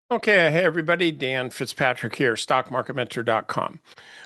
Okay, hey everybody, Dan Fitzpatrick here, stockmarketmentor.com.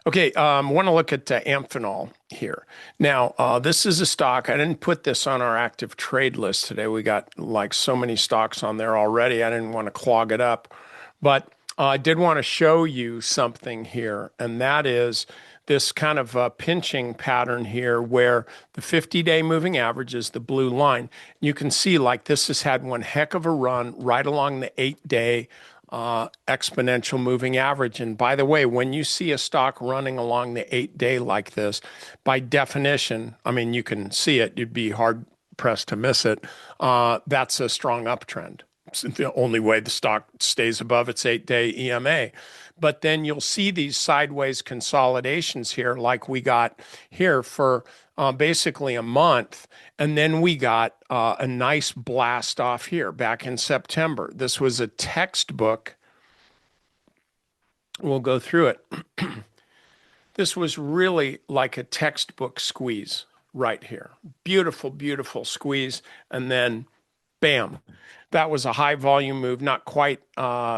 Okay, want to look at Amphenol here. Now, this is a stock. I didn't put this on our active trade list today. We got like so many stocks on there already. I didn't want to clog it up, but I did want to show you something here, and that is this kind of pinching pattern here where the 50-day moving average is the blue line. You can see like this has had one heck of a run right along the 8-day exponential moving average. And by the way, when you see a stock running along the 8-day like this, by definition, I mean, you can see it, you'd be hard pressed to miss it. That's a strong uptrend. It's the only way the stock stays above its 8-day EMA. But then you'll see these sideways consolidations here, like we got here for basically a month. And then we got a nice blast off here back in September. This was a textbook. We'll go through it. This was really like a textbook squeeze right here. Beautiful, beautiful squeeze. And then bam. That was a high volume move, not quite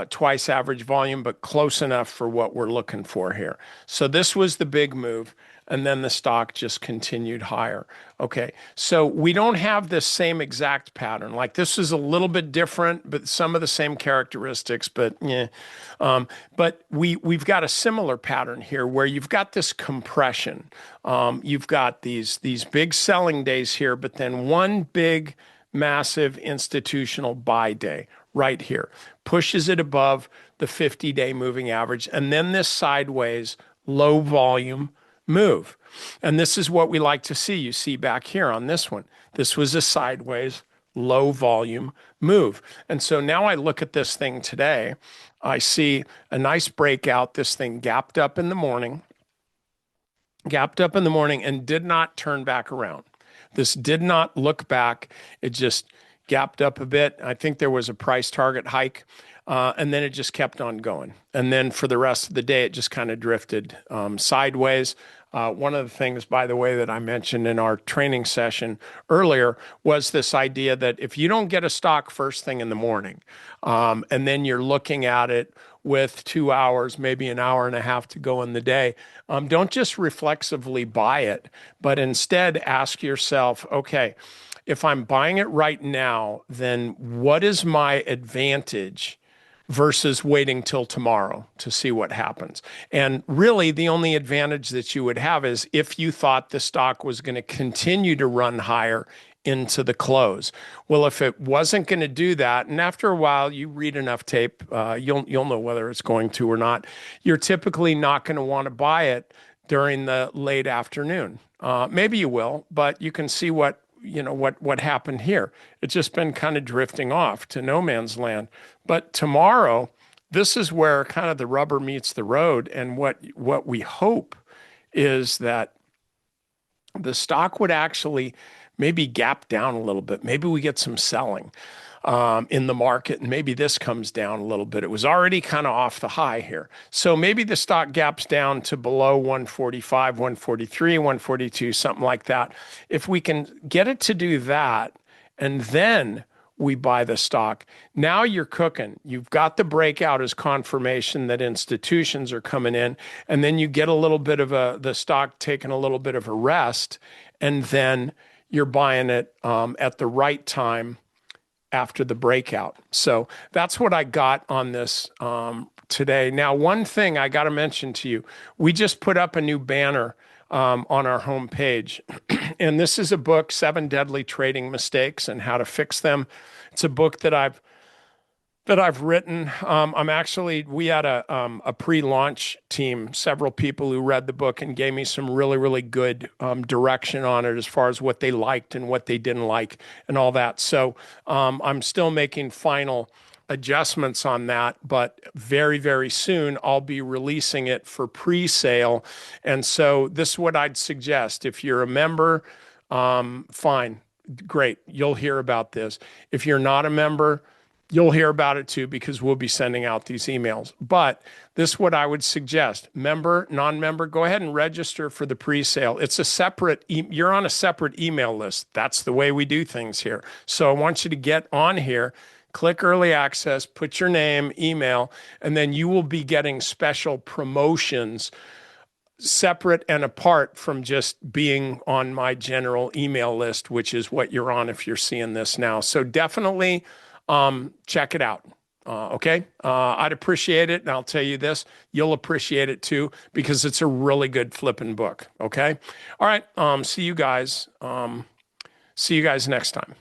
twice average volume, but close enough for what we're looking for here. So this was the big move, and then the stock just continued higher. Okay, so we don't have this same exact pattern. Like this is a little bit different, but some of the same characteristics. But yeah, but we've got a similar pattern here where you've got this compression. You've got these big selling days here, but then one big massive institutional buy day right here pushes it above the 50-day moving average, and then this sideways low volume move. And this is what we like to see. You see back here on this one, this was a sideways low volume move. And so now I look at this thing today, I see a nice breakout. This thing gapped up in the morning and did not turn back around. This did not look back. It just gapped up a bit. I think there was a price target hike, and then it just kept on going. And then for the rest of the day, it just kind of drifted sideways. One of the things, by the way, that I mentioned in our training session earlier was this idea that if you don't get a stock first thing in the morning, and then you're looking at it with 2 hours, maybe an hour and a half to go in the day, don't just reflexively buy it, but instead ask yourself, okay, if I'm buying it right now, then what is my advantage versus waiting till tomorrow to see what happens? And really, the only advantage that you would have is if you thought the stock was going to continue to run higher into the close. Well, if it wasn't going to do that, and after a while you read enough tape, you'll know whether it's going to or not. You're typically not going to want to buy it during the late afternoon. Maybe you will, but you can see what happened here. It's just been kind of drifting off to no man's land. But tomorrow, this is where kind of the rubber meets the road, and what we hope is that the stock would actually maybe gap down a little bit. Maybe we get some selling in the market, and maybe this comes down a little bit. It was already kind of off the high here. So maybe the stock gaps down to below 145, 143, 142, something like that. If we can get it to do that, and then we buy the stock, now you're cooking. You've got the breakout as confirmation that institutions are coming in, and then you get a little bit of the stock taking a little bit of a rest, and then you're buying it at the right time after the breakout. So that's what I got on this today. Now, one thing I got to mention to you, we just put up a new banner on our homepage, and this is a book, 7 Deadly Trading Mistakes and How to Fix Them. It's a book that I've written. We had a pre-launch team, several people who read the book and gave me some really, really good direction on it as far as what they liked and what they didn't like and all that. So I'm still making final adjustments on that, but very, very soon I'll be releasing it for pre-sale. And so this is what I'd suggest. If you're a member, fine, great, you'll hear about this. If you're not a member, you'll hear about it too, because we'll be sending out these emails. But this is what I would suggest. Member, non-member, go ahead and register for the pre-sale. It's a separate, you're on a separate email list. That's the way we do things here. So I want you to get on here, click early access, put your name, email, and then you will be getting special promotions separate and apart from just being on my general email list, which is what you're on if you're seeing this now. So definitely check it out. Okay. I'd appreciate it. And I'll tell you this, you'll appreciate it too, because it's a really good flipping book. Okay. All right. See you guys. See you guys next time.